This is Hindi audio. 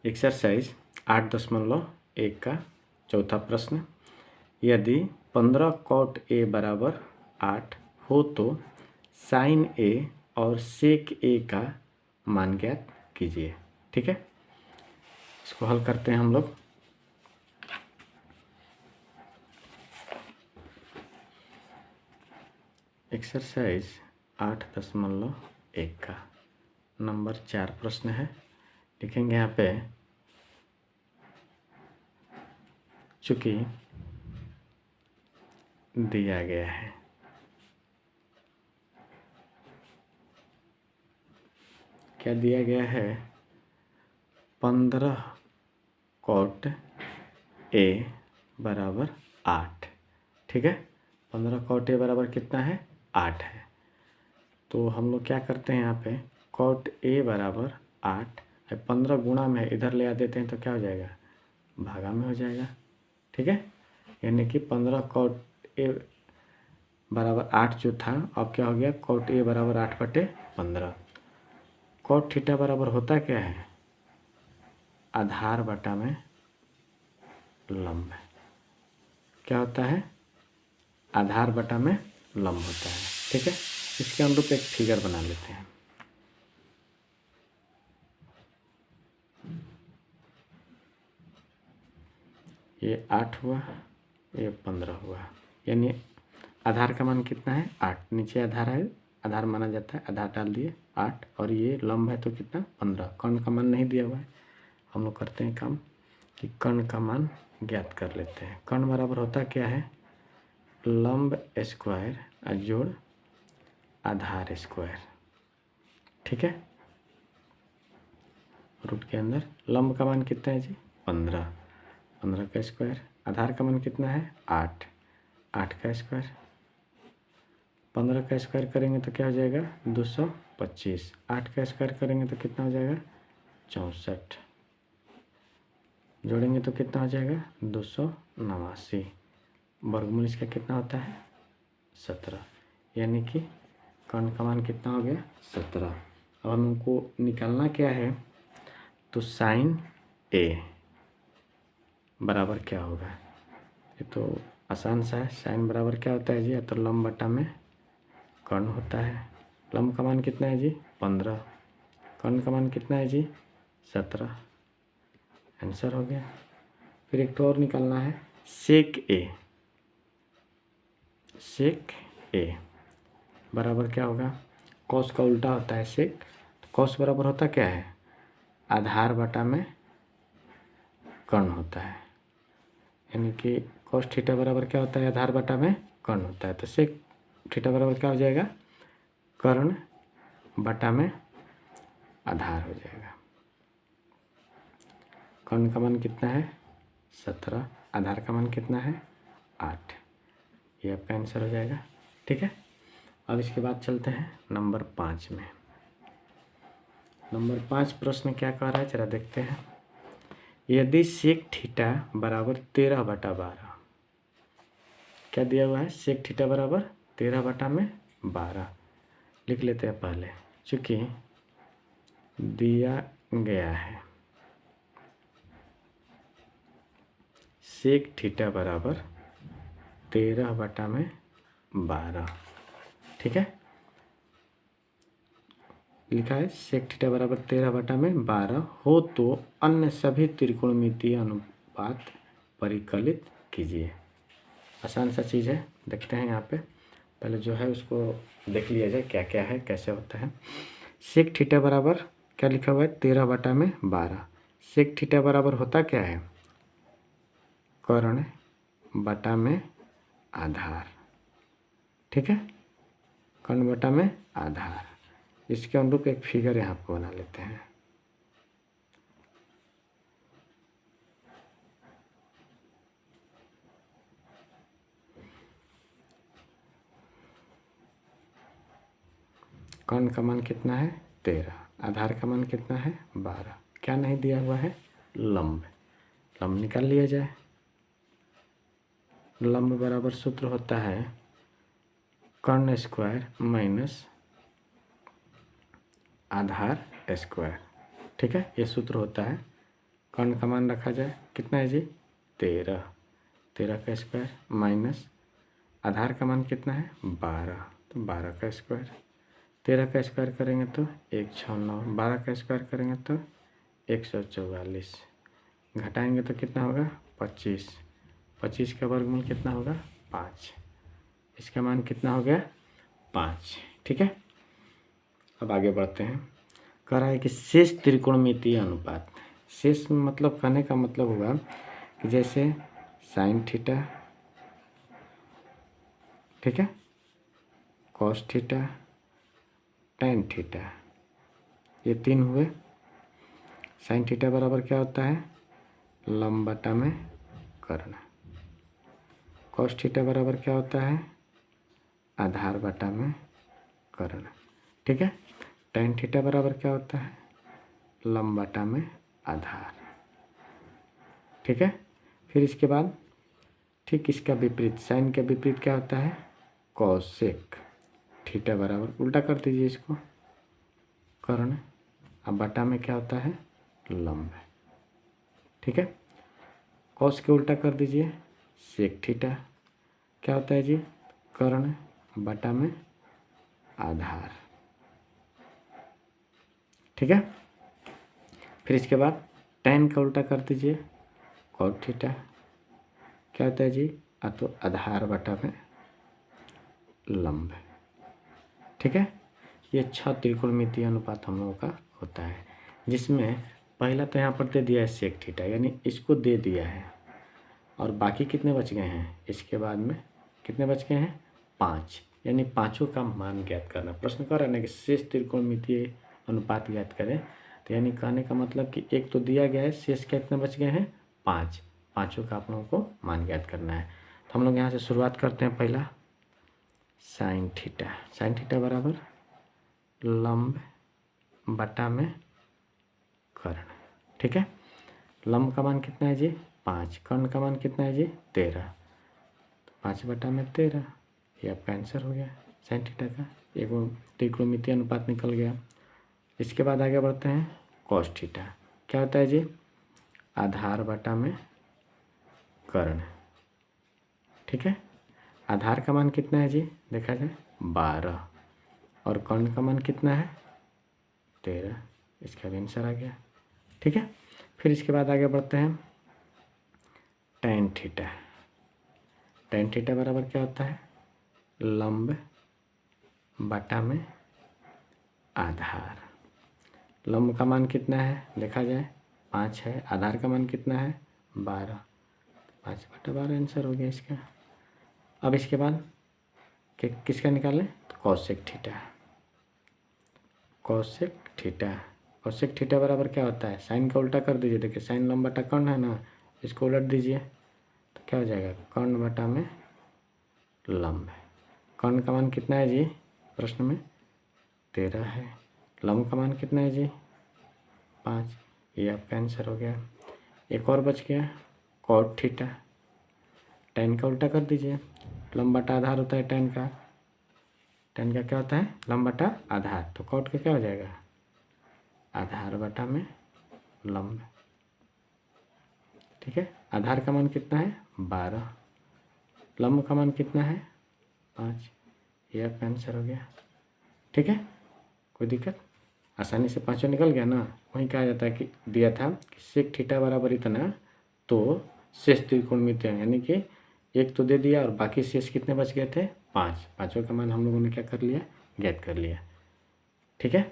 एक्सरसाइज 8.1 का चौथा प्रश्न। यदि 15 cot A बराबर 8 हो तो sin A और sec A का मान ज्ञात कीजिए। ठीक है, इसको हल करते हैं हम लोग। एक्सरसाइज 8.1 का नंबर 4 प्रश्न है। लिखेंगे यहाँ पे, चूँकि दिया गया है क्या दिया गया है, 15 cot A बराबर 8। ठीक है, 15 cot A बराबर कितना है, 8 है। तो हम लोग क्या करते हैं, यहाँ पे cot A बराबर 8 है, 15 गुणा में इधर ले आ देते हैं तो क्या हो जाएगा, भागा में हो जाएगा। ठीक है, यानी कि 15 cot A बराबर 8 जो था, अब क्या हो गया, cot A बराबर 8/15। cot थीटा बराबर होता क्या है, आधार बटा में लंब। क्या होता है, आधार बटा में लंब होता है। ठीक है, इसके अनुरूप एक फिगर बना लेते हैं। ये 8 हुआ, ये 15 हुआ, यानी आधार का मान कितना है, 8। नीचे आधार है, आधार माना जाता है, आधार डाल दिए 8, और ये लंब है तो कितना, 15। कर्ण का मान नहीं दिया हुआ है। हम लोग करते हैं काम कि कर्ण का मान ज्ञात कर लेते हैं। कर्ण बराबर होता क्या है, लंब स्क्वायर जोड़ आधार स्क्वायर। ठीक है, रूट के अंदर लंब का मान कितना है जी, 15। 15 का स्क्वायर, आधार का मान कितना है, 8। 8 का स्क्वायर, 15 का स्क्वायर करेंगे तो क्या हो जाएगा, 225। 8 का स्क्वायर करेंगे तो कितना हो जाएगा, 64। जोड़ेंगे तो कितना हो जाएगा, 289। वर्गमूल इसका कितना होता है, 17। यानी कि कर्ण का मान कितना हो गया, 17। अब हमको निकालना क्या है, तो साइन ए बराबर क्या होगा, ये तो आसान सा है। साइन बराबर क्या होता है जी, या तो लंब बटा में कर्ण होता है। लंब का मान कितना है जी, 15। कर्ण का मान कितना है जी, 17। आंसर हो गया। फिर एक तो और निकालना है, सेक ए। सेक ए बराबर क्या होगा, कॉस का उल्टा होता है सेक। तो कॉस बराबर होता क्या है, आधार बटा में कर्ण होता है। यानी कि कॉस थीटा बराबर क्या होता है, आधार बटा में कर्ण होता है। तो सेक थीटा बराबर क्या हो जाएगा, कर्ण बटा में आधार हो जाएगा। कर्ण का मान कितना है, 17। आधार का मान कितना है, 8। ये आपका आंसर हो जाएगा। ठीक है, अब इसके बाद चलते हैं नंबर 5 में। नंबर 5 प्रश्न क्या कह रहा है, जरा देखते हैं। यदि सेक थीटा बराबर 13/12, क्या दिया हुआ है, सेक थीटा बराबर 13/12 लिख लेते हैं पहले, चूँकि दिया गया है सेक थीटा बराबर 13/12। ठीक है, लिखा है सेक थीटा बराबर 13/12 हो तो अन्य सभी त्रिकोणमितीय अनुपात परिकलित कीजिए। आसान सा चीज़ है, देखते हैं यहाँ पे। पहले जो है उसको देख लिया जाए क्या क्या है, कैसे होता है। सेक थीटा बराबर क्या लिखा हुआ है, 13/12। सेक थीटा बराबर होता क्या है, कर्ण बटा में आधार। ठीक है, कर्ण बटा में आधार। इसके अनुरूप एक फिगर यहाँ पर बना लेते हैं। कर्ण का मान कितना है, 13। आधार का मान कितना है, 12। क्या नहीं दिया हुआ है, लंब। लंब निकाल लिया जाए। लंब बराबर सूत्र होता है कर्ण स्क्वायर माइनस आधार स्क्वायर। ठीक है, ये सूत्र होता है कर्ण का मान रखा जाए, कितना है जी 13, 13 का स्क्वायर माइनस आधार का मान कितना है 12, तो 12 का स्क्वायर, 13 का स्क्वायर करेंगे तो 169, 12 का स्क्वायर करेंगे तो 144, घटाएंगे तो कितना होगा 25, 25 का वर्गमूल कितना होगा 5, इसका मान कितना हो गया 5। ठीक है, अब आगे बढ़ते हैं। कह रहा है कि शेष त्रिकोणमितीय अनुपात, शेष मतलब कहने का मतलब हुआ कि जैसे साइन थीटा, ठीक है, कॉस थीटा, टैन थीटा, ये 3 हुए। साइन थीटा बराबर क्या होता है लंब बटा में कर्ण, कॉस थीटा बराबर क्या होता है आधार बटा में कर्ण, ठीक है। टैन थीटा बराबर क्या होता है लंब बटा में आधार, ठीक है। फिर इसके बाद ठीक इसका विपरीत, साइन का विपरीत क्या होता है कॉसेक थीटा बराबर, उल्टा कर दीजिए इसको कर्ण, अब बटा में क्या होता है लंब, ठीक है। कॉस के उल्टा कर दीजिए सेक थीटा, क्या होता है जी कर्ण बटा में आधार, ठीक है। फिर इसके बाद टैन का उल्टा कर दीजिए कॉट थीटा, क्या होता है जी तो आधार बटा में लंब, ठीक है। ये 6 त्रिकोणमितीय अनुपात हम लोगों का होता है, जिसमें पहला तो यहाँ पर दे दिया है सेक थीटा, यानी इसको दे दिया है, और बाकी कितने बच गए हैं इसके बाद में कितने बच गए हैं 5, यानी पाँचों का मान ज्ञात करना। प्रश्न कर रहे हैं कि शेष त्रिकोणमितीय अनुपात ज्ञात करें, तो यानी कहने का मतलब कि एक तो दिया गया है, शेष कितने बच गए हैं 5, पाँचों का आप लोगों को मान ज्ञात करना है। तो हम लोग यहाँ से शुरुआत करते हैं। पहला साइन थीटा, साइन थीटा बराबर लंब बटा में कर्ण, ठीक है। लंब का मान कितना है जी 5, कर्ण का मान कितना है जी 13, 5 बटा में 13, ये आपका आंसर हो गया साइन थीटा का, एक त्रिकोणमितीय अनुपात निकल गया। इसके बाद आगे बढ़ते हैं कॉस थीटा, क्या होता है जी आधार बटा में कर्ण, ठीक है। आधार का मान कितना है जी देखा जाए 12, और कर्ण का मान कितना है 13, इसका भी आंसर आ गया, ठीक है। फिर इसके बाद आगे बढ़ते हैं टैन थीटा, टैन थीटा बराबर क्या होता है लंब बटा में आधार, लंब का मान कितना है देखा जाए 5 है, आधार का मान कितना है 12, 5 बटा 12 आंसर हो गया इसका। अब इसके बाद किसका निकालें तो cosec theta, cosec theta, cosec theta बराबर क्या होता है साइन का उल्टा कर दीजिए, देखिए साइन लंब बटा कर्ण है ना, इसको उलट दीजिए तो क्या हो जाएगा कर्ण बटा में लंब, कर्ण का मान कितना है जी प्रश्न में 13 है, लंब का मान कितना है जी 5, ये आपका आंसर हो गया। एक और बच गया कॉट थीटा, टैन का उल्टा कर दीजिए, लंब बटा आधार होता है टैन का, टैन का क्या होता है लंब बटा आधार, तो कॉट का क्या हो जाएगा आधार बटा में लंब, ठीक है। आधार का मान कितना है 12, लंब का मान कितना है 5, ये आपका आंसर हो गया, ठीक है। कोई दिक्कत, आसानी से पाँचों निकल गया ना। वहीं कहा जाता है कि दिया था कि सेक थीटा बराबर इतना, तो शेष त्रिकोणमितीय, यानी कि एक तो दे दिया और बाकी शेष कितने बच गए थे 5, पाँचों का मान हम लोगों ने क्या कर लिया ज्ञात कर लिया, ठीक है।